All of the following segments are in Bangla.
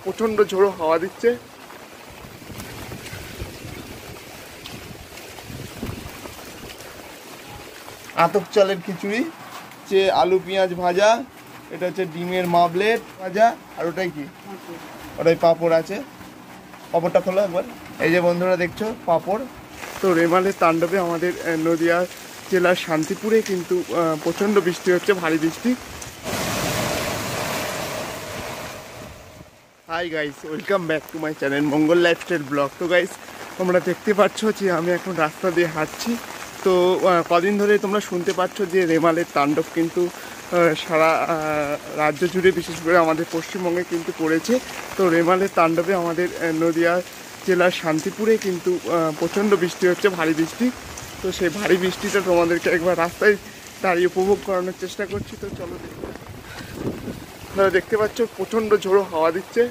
প্রচন্ড ঝোড়ো হাওয়া দিচ্ছে। আতপ চালের খিচুড়ি, যে আলু পেঁয়াজ ভাজা, এটা হচ্ছে ডিমের মাবলেট ভাজা, আর ওটাই কি, ওটাই পাঁপড় আছে। পাঁপড়টা খোলো একবার। এই যে বন্ধুরা দেখছো পাঁপড়। তো রেমালের তাণ্ডবে আমাদের নদিয়া জেলার শান্তিপুরে কিন্তু প্রচণ্ড বৃষ্টি হচ্ছে, ভারী বৃষ্টি। Hi guys, welcome back to my channel Mangal lifestyle blog. তো গাইস, তোমরা দেখতে পাচ্ছ যে আমি এখন রাস্তা দিয়ে হাঁটছি। তো কদিন ধরে তোমরা শুনতে পাচ্ছ যে রেমালের তাণ্ডব কিন্তু সারা রাজ্য জুড়ে, বিশেষ করে আমাদের পশ্চিমবঙ্গে কিন্তু পড়েছে। তো রেমালের তাণ্ডবে আমাদের নদিয়া জেলার শান্তিপুরে কিন্তু প্রচণ্ড বৃষ্টি হচ্ছে, ভারী বৃষ্টি। তো সেই ভারী বৃষ্টিটা তোমাদেরকে একবার রাস্তায় দাঁড়িয়ে উপভোগ করানোর চেষ্টা করছি। তো চলো, দেখতে পাচ্ছ প্রচণ্ড ঝোড়ো হাওয়া দিচ্ছে।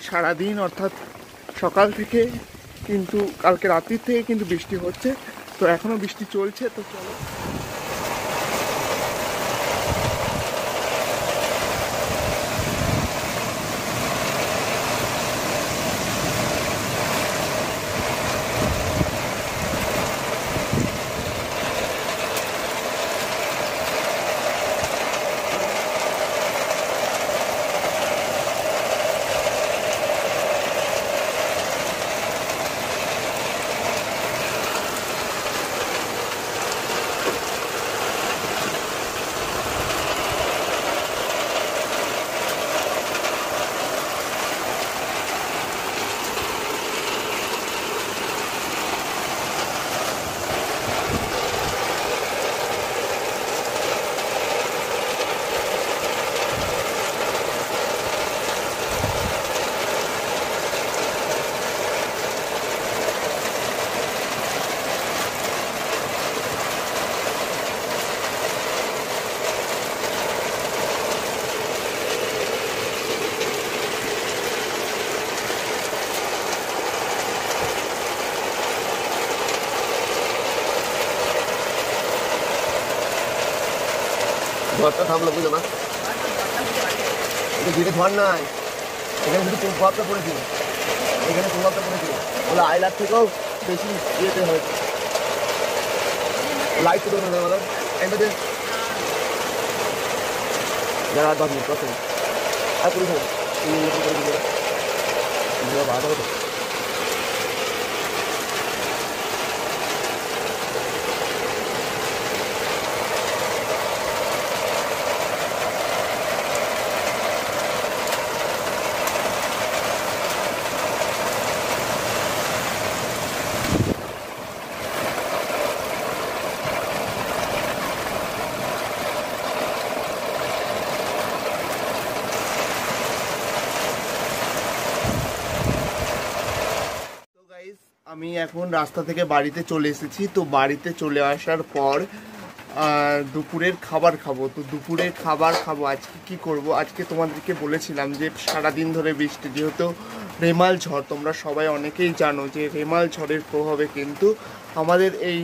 সারাদিন অর্থাৎ সকাল থেকে কিন্তু, কালকে রাত্রির থেকে কিন্তু বৃষ্টি হচ্ছে। তো এখনও বৃষ্টি চলছে। তো চলো, ঝড়টা থামলো, বুঝলো না? এটা যেটা ঝড় নাই, এখানে শুধু প্রভাবটা পড়েছিল, এখানে প্রভাবটা পড়েছিল বলে আইলার থেকেও বেশি ইয়েতে হয়েছে। লাইট তো দেবে বলো এমনিতে যারা 10 মিনিট কত আর পুরো ভালো হতো। আমি এখন রাস্তা থেকে বাড়িতে চলে এসেছি। তো বাড়িতে চলে আসার পর দুপুরের খাবার খাবো। তো দুপুরের খাবার খাবো আজকে কি করব, আজকে তোমাদেরকে বলেছিলাম যে সারাদিন ধরে বৃষ্টি, যেহেতু রেমাল ঝড়, তোমরা সবাই অনেকেই জানো যে রেমাল ঝড়ের প্রভাবে কিন্তু আমাদের এই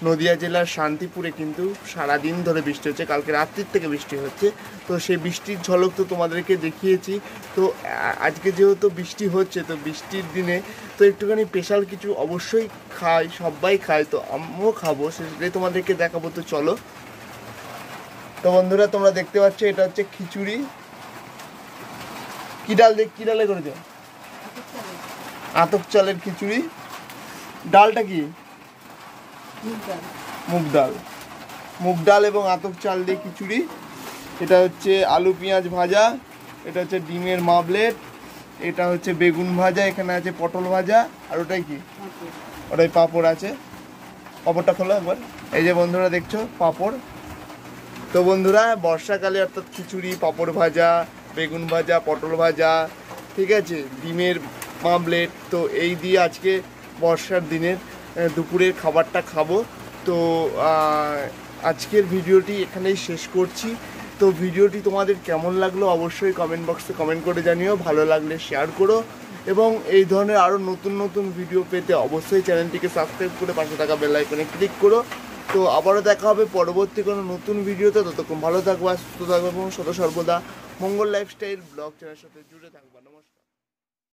নদিয়া জেলার শান্তিপুরে কিন্তু সারাদিন ধরে বৃষ্টি হচ্ছে, কালকে রাত্রির থেকে বৃষ্টি হচ্ছে। তো সেই বৃষ্টির ঝলক তো তোমাদেরকে দেখিয়েছি। তো আজকে যেহেতু বৃষ্টি হচ্ছে, তো বৃষ্টির দিনে তো একটুখানি স্পেশাল কিছু অবশ্যই খাই, সবাই খায়, তো আমিও খাবো, সেটাই তোমাদেরকে দেখাবো। তো চলো। তো বন্ধুরা, তোমরা দেখতে পাচ্ছ এটা হচ্ছে খিচুড়ি। কি ডালে করেছে? আতপ চালের খিচুড়ি। ডালটা কি? মুগ ডাল এবং আতপ চাল দিয়ে খিচুড়ি। এটা হচ্ছে আলু পেঁয়াজ ভাজা, এটা হচ্ছে ডিমের মাবলেট, এটা হচ্ছে বেগুন ভাজা, এখানে আছে পটল ভাজা, আর ওটাই কি, ওটাই পাঁপড় আছে। পাঁপড়টা খোলো একবার। এই যে বন্ধুরা দেখছো পাঁপড়। তো বন্ধুরা, বর্ষাকালে অর্থাৎ খিচুড়ি, পাঁপড় ভাজা, বেগুন ভাজা, পটল ভাজা, ঠিক আছে, ডিমের মামলেট, তো এই দিয়ে আজকে বর্ষার দিনের দুপুরের খাবারটা খাবো। তো আজকের ভিডিওটি এখানেই শেষ করছি। তো ভিডিওটি তোমাদের কেমন লাগলো অবশ্যই কমেন্ট বক্সে কমেন্ট করে জানিও, ভালো লাগলে শেয়ার করো এবং এই ধরনের আরও নতুন নতুন ভিডিও পেতে অবশ্যই চ্যানেলটিকে সাবস্ক্রাইব করে পাশে থাকা বেল আইকনে ক্লিক করো। তো আবারও দেখা হবে পরবর্তী কোনো নতুন ভিডিওতে। ততক্ষণ ভালো থাকবা, সুস্থ থাকবা এবং সদা সর্বদা মঙ্গল লাইফস্টাইল ব্লগ চ্যানেলের সাথে জুড়ে থাকবা। নমস্কার।